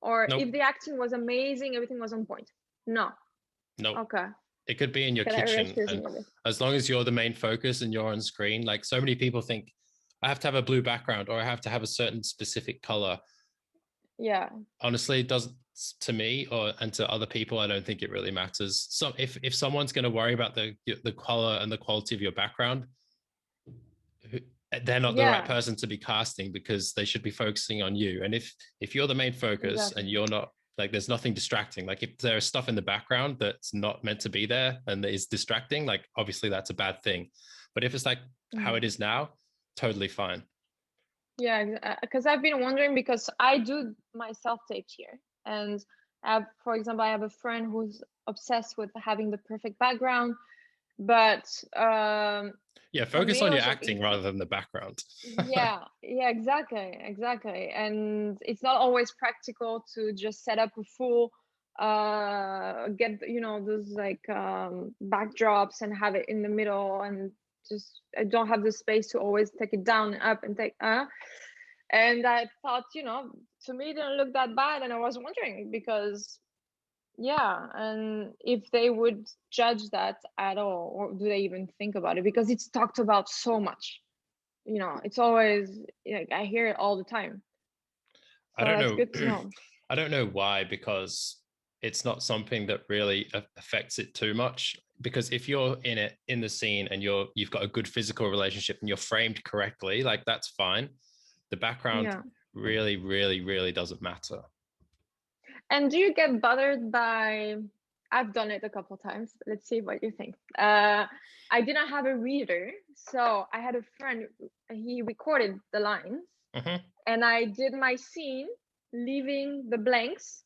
Or
Nope.
if the acting was amazing, everything was on point? No.
Nope.
Okay.
It could be in your
Okay, that
kitchen,
reassures
and
me a bit.
as long as you're the main focus and you're on screen, like so many people think I have to have a blue background or I have to have a certain specific color.
Yeah.
Honestly, it doesn't, to me or and to other people, I don't think it really matters. So if someone's going to worry about the color and the quality of your background, they're not the right
Yeah,
person to be casting, because they should be focusing on you. And if you're the main focus and
exactly.
you're not, like there's nothing distracting, like if there is stuff in the background that's not meant to be there and is distracting, like obviously that's a bad thing. But if it's like how it is now, totally fine.
Yeah, because I've been wondering, because I do my self tapes here, and for example, I have a friend who's obsessed with having the perfect background, but
Yeah,
for
focus
me,
on your
also,
acting rather than the background.
yeah, yeah, exactly, and it's not always practical to just set up a full get, you know, those like backdrops and have it in the middle, and just I don't have the space to always take it down and up and take and I thought, you know, to me it didn't look that bad, and I was wondering, because yeah, and if they would judge that at all, or do they even think about it, because it's talked about so much, you know, it's always like I hear it all the time.
I
So
don't
that's
know.
good to know.
I don't know why, because it's not something that really affects it too much. because if you're in the scene and you've got a good physical relationship and you're framed correctly, like that's fine. The background
Yeah.
really, really, really doesn't matter.
And do you get bothered by, I've done it a couple times. Let's see what you think. I didn't have a reader, so I had a friend, he recorded the lines, and I did my scene, leaving the blanks,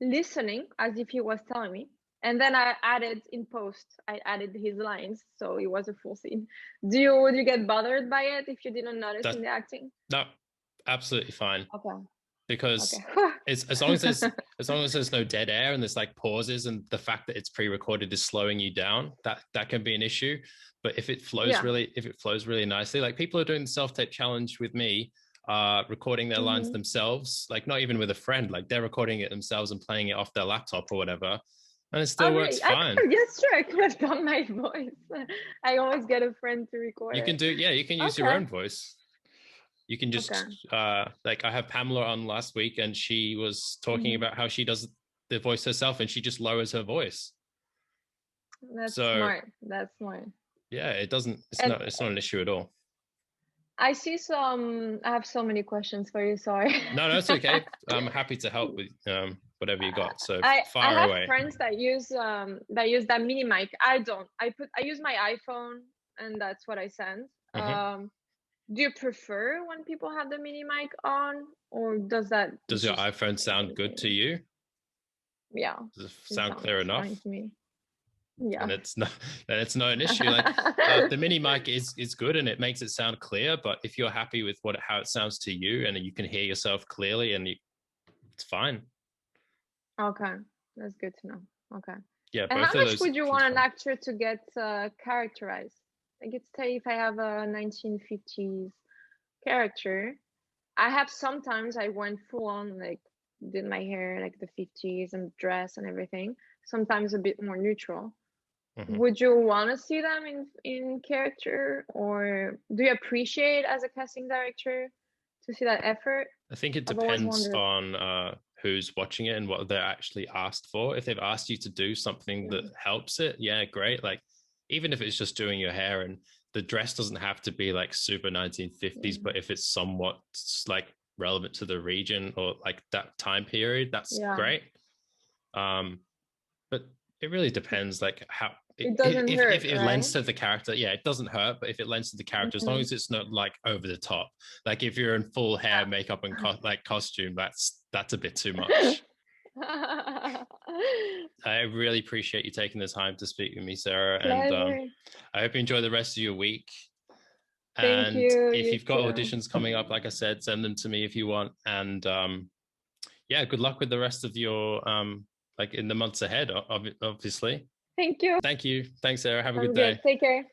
listening as if he was telling me. And then I added in post, I added his lines, so it was a full scene. Would you get bothered by it if you didn't notice in the acting?
No, absolutely fine.
Okay.
Because it's as long as there's no dead air and there's like pauses, and the fact that it's pre-recorded is slowing you down, that can be an issue. But if it flows really nicely, like people are doing the self-tape challenge with me, recording their lines themselves, like not even with a friend, like they're recording it themselves and playing it off their laptop or whatever, and it still works fine.
Yes, sure, I could have done my voice. I always get a friend to record it.
You can use your own voice. You can just like I have Pamela on last week, and she was talking about how she does the voice herself, and she just lowers her voice.
That's smart. That's smart.
Yeah, it's not an issue at all.
I see some. I have so many questions for you. Sorry.
No, it's okay. I'm happy to help with whatever you got. So
I have
away.
friends that use that mini mic. I don't. I use my iPhone, and that's what I send. Do you prefer when people have the mini mic on, or does
your iPhone sound good to you?
Yeah.
Does it sound clear enough?
Fine to me. Yeah.
And it's not an issue. Like the mini mic is good and it makes it sound clear, but if you're happy with how it sounds to you and you can hear yourself clearly, and it's fine.
Okay, that's good to know. Okay.
Yeah.
And how much would you want an actor to get characterized? Like, let's say if I have a 1950s character, sometimes I went full on, like did my hair like the 50s and dress and everything. Sometimes a bit more neutral. Would you want to see them in character, or do you appreciate as a casting director to see that effort?
I think it depends on who's watching it and what they're actually asked for. If they've asked you to do something that helps it, yeah, great. Like even if it's just doing your hair, and the dress doesn't have to be like super 1950s, but if it's somewhat like relevant to the region or like that time period, that's great. But it really depends, like how
it doesn't hurt,
if it lends to the character. Yeah, it doesn't hurt, but if it lends to the character, as long as it's not like over the top, like if you're in full hair, makeup, and like costume, that's a bit too much. I really appreciate you taking the time to speak with me, Sarah.
Pleasure.
And I hope you enjoy the rest of your week.
Thank you.
If you've got auditions coming up, like I said, send them to me if you want. And yeah, good luck with the rest of your like in the months ahead, obviously.
Thank you.
Thank you. Thanks, Sarah. Have a good day.
Take care.